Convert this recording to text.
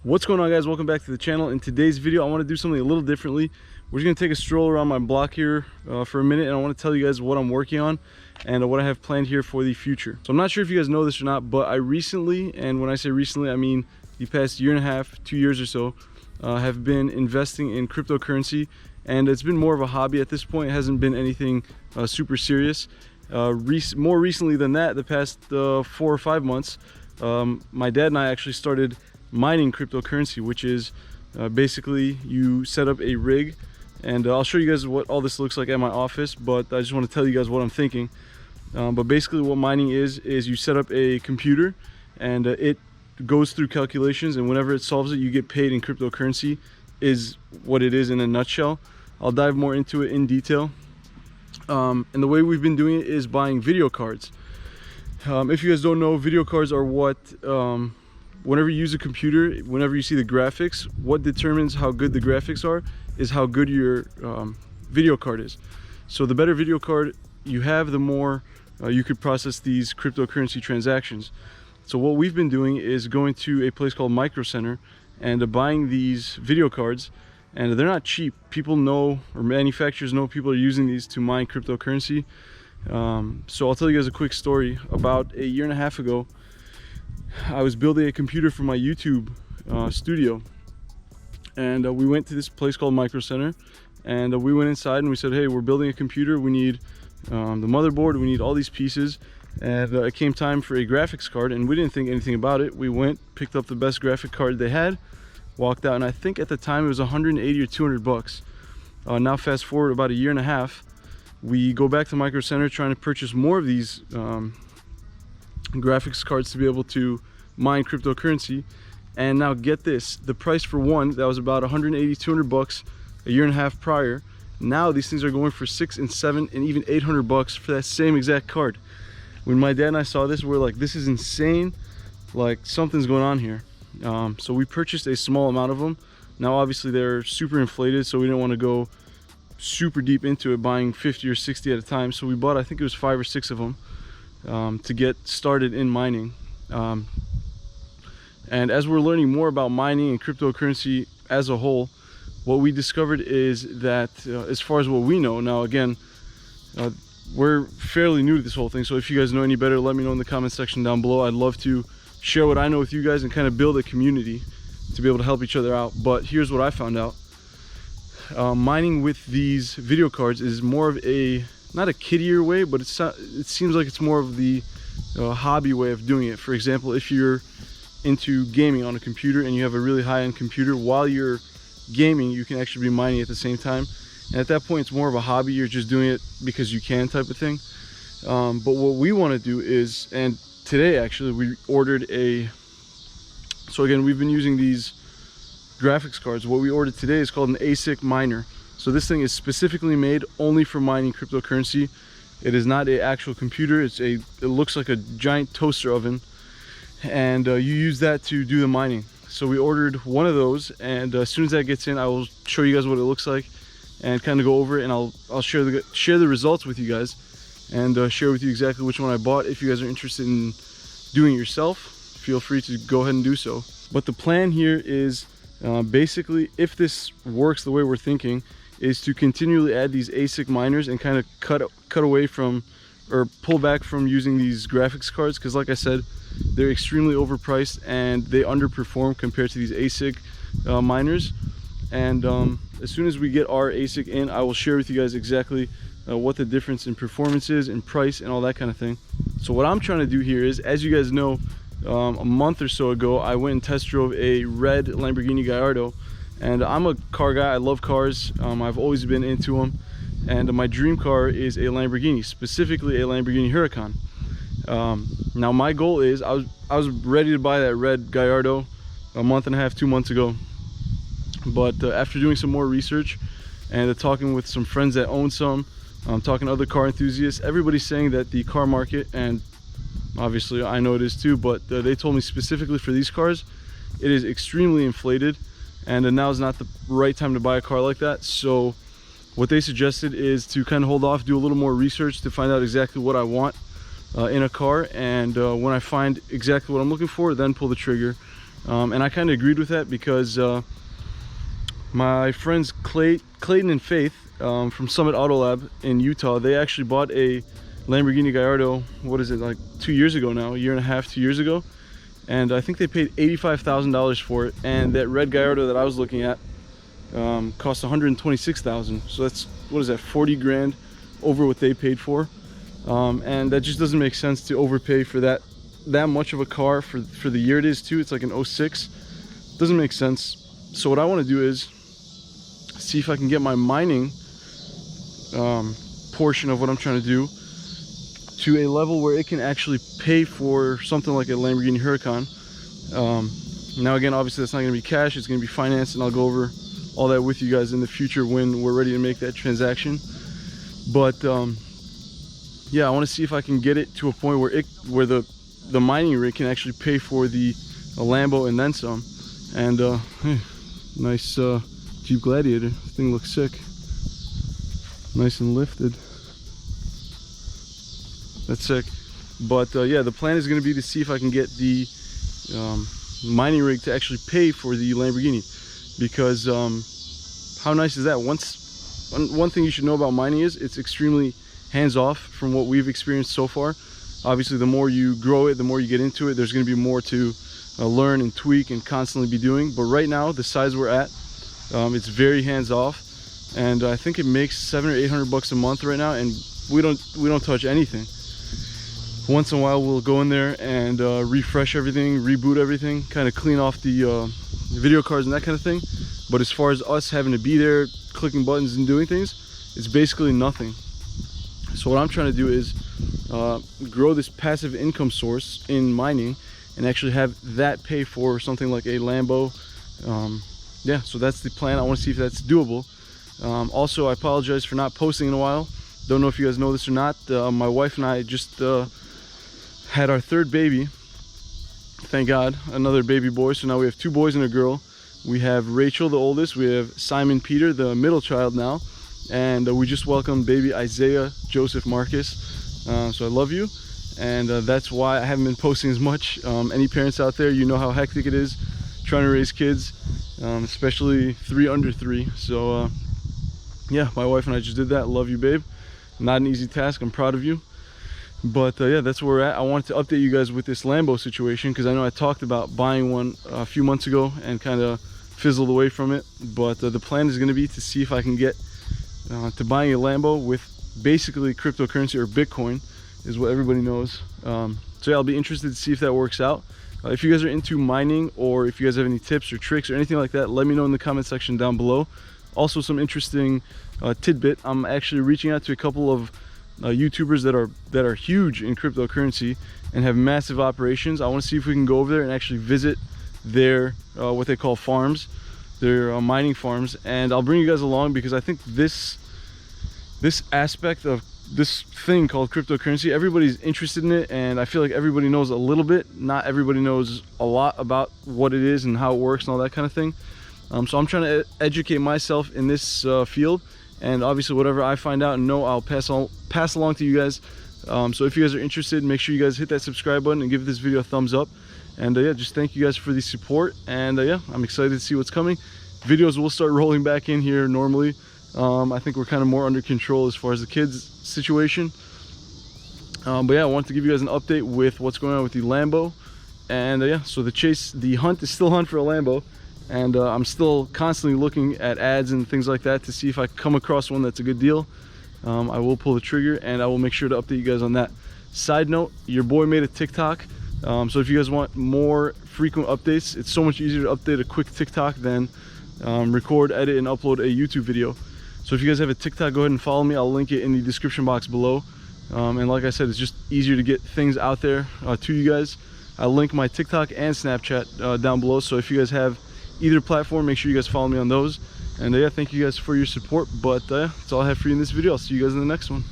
What's going on, guys? Welcome back to the channel. In today's video I want to do something a little differently. We're just going to take a stroll around my block here for a minute, and I want to tell you guys what I'm working on and what I have planned here for the future. So I'm not sure if you guys know this or not, but I recently, and when I say recently I mean the past year and a half, 2 years or so, have been investing in cryptocurrency, and it's been more of a hobby at this point. It hasn't been anything super serious. More recently than that, the past 4 or 5 months, my dad and I actually started mining cryptocurrency, which is basically you set up a rig, and I'll show you guys what all this looks like at my office, but I just want to tell you guys what I'm thinking. But basically what mining is you set up a computer, and it goes through calculations, and whenever it solves it, you get paid in cryptocurrency, is what it is in a nutshell. I'll dive more into it in detail. And the way we've been doing it is buying video cards. If you guys don't know, video cards are what whenever you use a computer, whenever you see the graphics, what determines how good the graphics are is how good your video card is. So the better video card you have, the more you could process these cryptocurrency transactions. So what we've been doing is going to a place called Micro Center and buying these video cards, and they're not cheap. People know, or manufacturers know, people are using these to mine cryptocurrency. So I'll tell you guys a quick story. About a year and a half ago, I was building a computer for my YouTube studio, and we went to this place called Micro Center, and we went inside and we said, hey, we're building a computer, we need the motherboard, we need all these pieces, and it came time for a graphics card, and we didn't think anything about it. We went, picked up the best graphic card they had, walked out, and I think at the time it was 180 or 200 bucks. Now fast forward about a year and a half, we go back to Micro Center trying to purchase more of these graphics cards to be able to mine cryptocurrency, and now get this, the price for one that was about 180, 200 bucks a year and a half prior, now these things are going for 6 and 7 and even 800 bucks for that same exact card. When my dad and I saw this, we're like, this is insane, like something's going on here. So we purchased a small amount of them. Now obviously they're super inflated, so we didn't want to go super deep into it, buying 50 or 60 at a time, so we bought, I think it was 5 or 6 of them to get started in mining. And as we're learning more about mining and cryptocurrency as a whole, what we discovered is that as far as what we know, now again, we're fairly new to this whole thing, so if you guys know any better, let me know in the comment section down below. I'd love to share what I know with you guys and kind of build a community to be able to help each other out. But here's what I found out. Mining with these video cards is more of a, not a kiddier way, but it seems like it's more of the hobby way of doing it. For example, if you're into gaming on a computer and you have a really high-end computer, while you're gaming you can actually be mining at the same time, and at that point it's more of a hobby. You're just doing it because you can, type of thing. But what we want to do is, and today actually we ordered a, so again we've been using these graphics cards. What we ordered today is called an ASIC miner. So this thing is specifically made only for mining cryptocurrency. It is not an actual computer. It looks like a giant toaster oven, and you use that to do the mining. So we ordered one of those, and as soon as that gets in, I will show you guys what it looks like and kind of go over it, and I'll share the results with you guys, and share with you exactly which one I bought. If you guys are interested in doing it yourself, feel free to go ahead and do so. But the plan here is basically, if this works the way we're thinking, is to continually add these ASIC miners and kind of cut away from, or pull back from using these graphics cards, because like I said, they're extremely overpriced and they underperform compared to these ASIC miners. And as soon as we get our ASIC in, I will share with you guys exactly what the difference in performance is, in price, and all that kind of thing. So what I'm trying to do here is, as you guys know, a month or so ago I went and test drove a red Lamborghini Gallardo, and I'm a car guy. I love cars. I've always been into them, and my dream car is a Lamborghini, specifically a Lamborghini Huracan. Now my goal is, I was ready to buy that red Gallardo a month and a half, 2 months ago, but after doing some more research and talking with some friends that own some, talking to other car enthusiasts, everybody's saying that the car market, and obviously I know it is too, but they told me specifically for these cars it is extremely inflated, and now is not the right time to buy a car like that. So what they suggested is to kind of hold off, do a little more research to find out exactly what I want in a car, and when I find exactly what I'm looking for, then pull the trigger And I kind of agreed with that because my friends Clayton and Faith from Summit Auto Lab in Utah, they actually bought a Lamborghini Gallardo, what is it, like 2 years ago now, a year and a half, 2 years ago. And I think they paid $85,000 for it. And that red Gallardo that I was looking at cost $126,000. So that's, what is that, 40 grand over what they paid for. And that just doesn't make sense to overpay for that much of a car for the year it is too. It's like an 06. Doesn't make sense. So what I want to do is see if I can get my mining portion of what I'm trying to do to a level where it can actually pay for something like a Lamborghini Huracan. Now again, obviously that's not going to be cash, it's going to be financed, and I'll go over all that with you guys in the future when we're ready to make that transaction. But yeah, I want to see if I can get it to a point where the mining rig can actually pay for the Lambo and then some. And hey, nice Jeep Gladiator. This thing looks sick, nice and lifted. That's sick. But yeah, the plan is going to be to see if I can get the mining rig to actually pay for the Lamborghini, because how nice is that? One thing you should know about mining is it's extremely hands-off from what we've experienced so far. Obviously, the more you grow it, the more you get into it, there's going to be more to learn and tweak and constantly be doing. But right now, the size we're at, it's very hands-off, and I think it makes $700 or $800 a month right now, and we don't touch anything. Once in a while we'll go in there and refresh everything, reboot everything, kind of clean off the video cards and that kind of thing. But as far as us having to be there, clicking buttons and doing things, it's basically nothing. So what I'm trying to do is grow this passive income source in mining and actually have that pay for something like a Lambo. Yeah, so that's the plan. I want to see if that's doable. Also, I apologize for not posting in a while. Don't know if you guys know this or not. My wife and I just had our third baby. Thank God, another baby boy. So now we have 2 boys and a girl. We have Rachel, the oldest. We have Simon Peter, the middle child now. And we just welcomed baby Isaiah Joseph Marcus. So I love you. And that's why I haven't been posting as much. Any parents out there, you know how hectic it is trying to raise kids, especially 3 under 3. So yeah, my wife and I just did that. Love you, babe. Not an easy task. I'm proud of you. But yeah, that's where we're at. I wanted to update you guys with this Lambo situation because I know I talked about buying one a few months ago and kind of fizzled away from it. But the plan is going to be to see if I can get to buying a Lambo with basically cryptocurrency, or Bitcoin is what everybody knows. So yeah, I'll be interested to see if that works out. If you guys are into mining, or if you guys have any tips or tricks or anything like that, let me know in the comment section down below. Also, some interesting tidbit, I'm actually reaching out to a couple of YouTubers that are huge in cryptocurrency and have massive operations. I want to see if we can go over there and actually visit their what they call farms, their mining farms, and I'll bring you guys along because I think this aspect of this thing called cryptocurrency, everybody's interested in it, and I feel like everybody knows a little bit. Not everybody knows a lot about what it is and how it works and all that kind of thing. So I'm trying to educate myself in this field, and obviously whatever I find out and know, I'll pass along to you guys. So if you guys are interested, make sure you guys hit that subscribe button and give this video a thumbs up. And yeah, just thank you guys for the support. And yeah, I'm excited to see what's coming. Videos will start rolling back in here normally. I think we're kind of more under control as far as the kids situation. But yeah, I wanted to give you guys an update with what's going on with the Lambo. And yeah, so the hunt is still on for a Lambo. And I'm still constantly looking at ads and things like that to see if I come across one that's a good deal. I will pull the trigger, and I will make sure to update you guys on that. Side note, your boy made a TikTok. So if you guys want more frequent updates, it's so much easier to update a quick TikTok than record, edit, and upload a YouTube video. So if you guys have a TikTok, go ahead and follow me. I'll link it in the description box below. And like I said, it's just easier to get things out there to you guys. I'll link my TikTok and Snapchat down below. So if you guys have either platform, make sure you guys follow me on those. And yeah, thank you guys for your support. But that's all I have for you in this video. I'll see you guys in the next one.